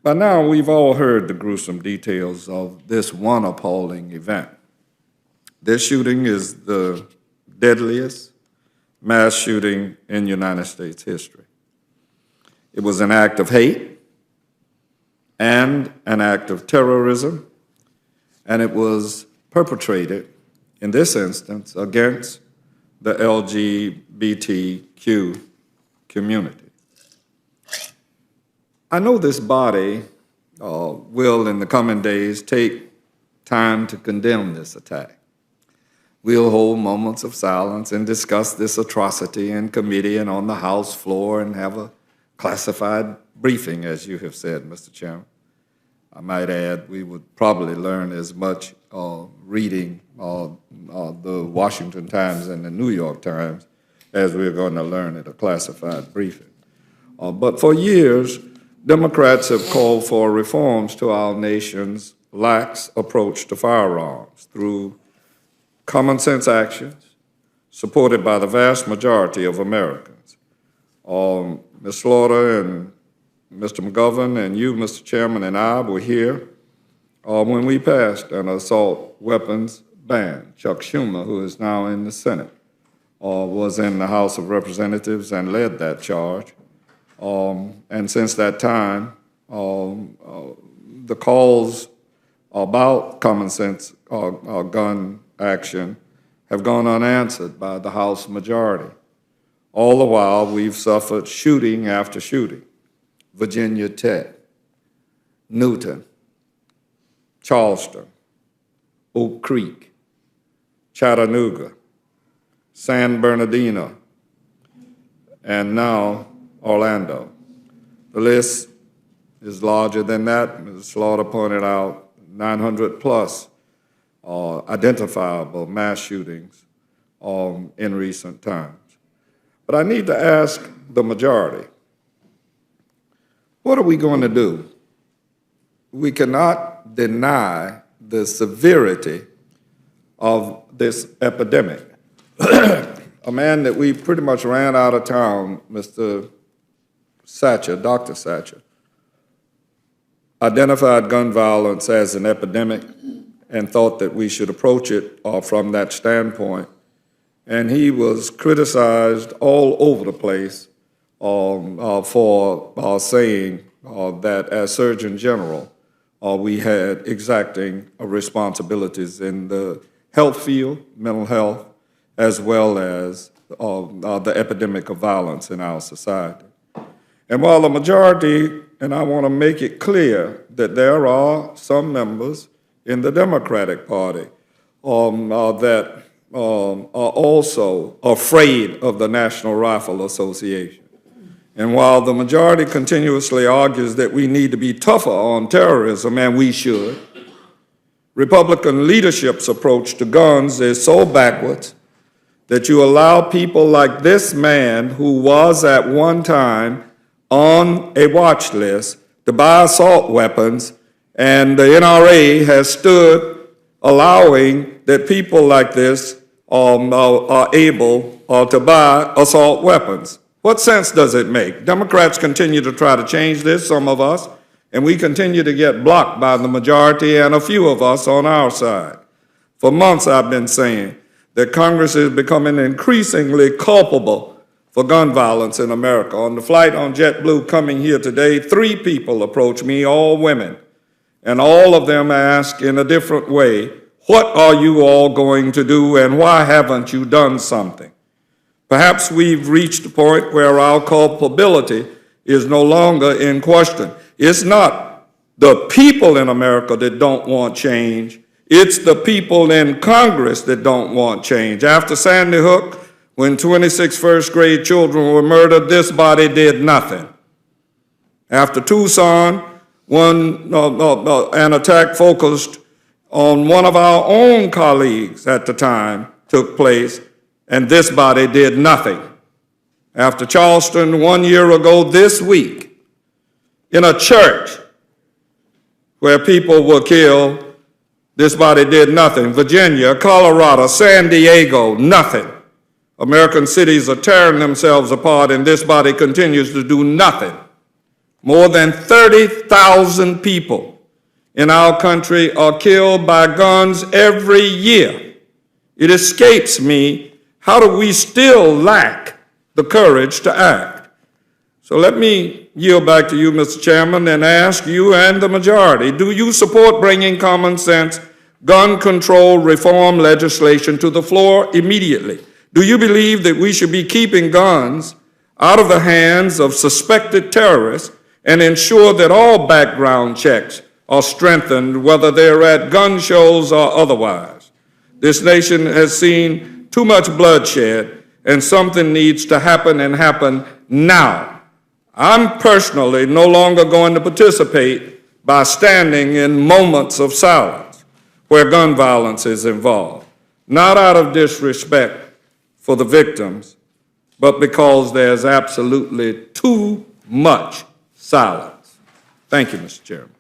By now, we've all heard the gruesome details of this one appalling event. This shooting is the deadliest mass shooting in United States history. It was an act of hate and an act of terrorism, and it was perpetrated, in this instance, against the LGBTQ community. I know this body will, in the coming days, take time to condemn this attack. We'll hold moments of silence and discuss this atrocity in committee and on the House floor and have a classified briefing, as you have said, Mr. Chairman. I might add, we would probably learn as much reading the Washington Times and the New York Times as we're going to learn at a classified briefing. But for years, Democrats have called for reforms to our nation's lax approach to firearms through common sense actions supported by the vast majority of Americans. Ms. Slaughter and Mr. McGovern and you, Mr. Chairman, and I were here when we passed an assault weapons ban. Chuck Schumer, who is now in the Senate, was in the House of Representatives and led that charge. And since that time, the calls about common sense gun action have gone unanswered by the House majority. All the while, we've suffered shooting after shooting. Virginia Tech, Newton, Charleston, Oak Creek, Chattanooga, San Bernardino, and now Orlando. The list is larger than that. Ms. Slaughter pointed out 900 plus identifiable mass shootings in recent times. But I need to ask the majority, what are we going to do? We cannot deny the severity of this epidemic. A man that we pretty much ran out of town, Mr. Satcher, Dr. Satcher, identified gun violence as an epidemic and thought that we should approach it from that standpoint. And he was criticized all over the place for saying that as Surgeon General, we had exacting responsibilities in the health field, mental health, as well as the epidemic of violence in our society. And while the majority, and I want to make it clear that there are some members in the Democratic Party that are also afraid of the National Rifle Association. And while the majority continuously argues that we need to be tougher on terrorism, and we should, Republican leadership's approach to guns is so backwards that you allow people like this man, who was at one time on a watch list, to buy assault weapons, and the NRA has stood allowing that people like this are able to buy assault weapons. What sense does it make? Democrats continue to try to change this, some of us, and we continue to get blocked by the majority and a few of us on our side. For months I've been saying that Congress is becoming increasingly culpable for gun violence in America. On the flight on JetBlue coming here today, 3 people approached me, all women, and all of them asked in a different way, what are you all going to do and why haven't you done something? Perhaps we've reached a point where our culpability is no longer in question. It's not the people in America that don't want change. It's the people in Congress that don't want change. After Sandy Hook, when 26 first-grade children were murdered, this body did nothing. After Tucson, an attack focused on one of our own colleagues at the time took place, and this body did nothing. After Charleston 1 year ago this week, in a church where people were killed, this body did nothing. Virginia, Colorado, San Diego, nothing. American cities are tearing themselves apart, and this body continues to do nothing. More than 30,000 people in our country are killed by guns every year. It escapes me, how do we still lack the courage to act? So let me yield back to you, Mr. Chairman, and ask you and the majority, do you support bringing common sense gun control reform legislation to the floor immediately? Do you believe that we should be keeping guns out of the hands of suspected terrorists and ensure that all background checks are strengthened, whether they're at gun shows or otherwise? This nation has seen too much bloodshed, and something needs to happen and happen now. I'm personally no longer going to participate by standing in moments of silence where gun violence is involved, not out of disrespect for the victims, but because there's absolutely too much silence. Thank you, Mr. Chairman.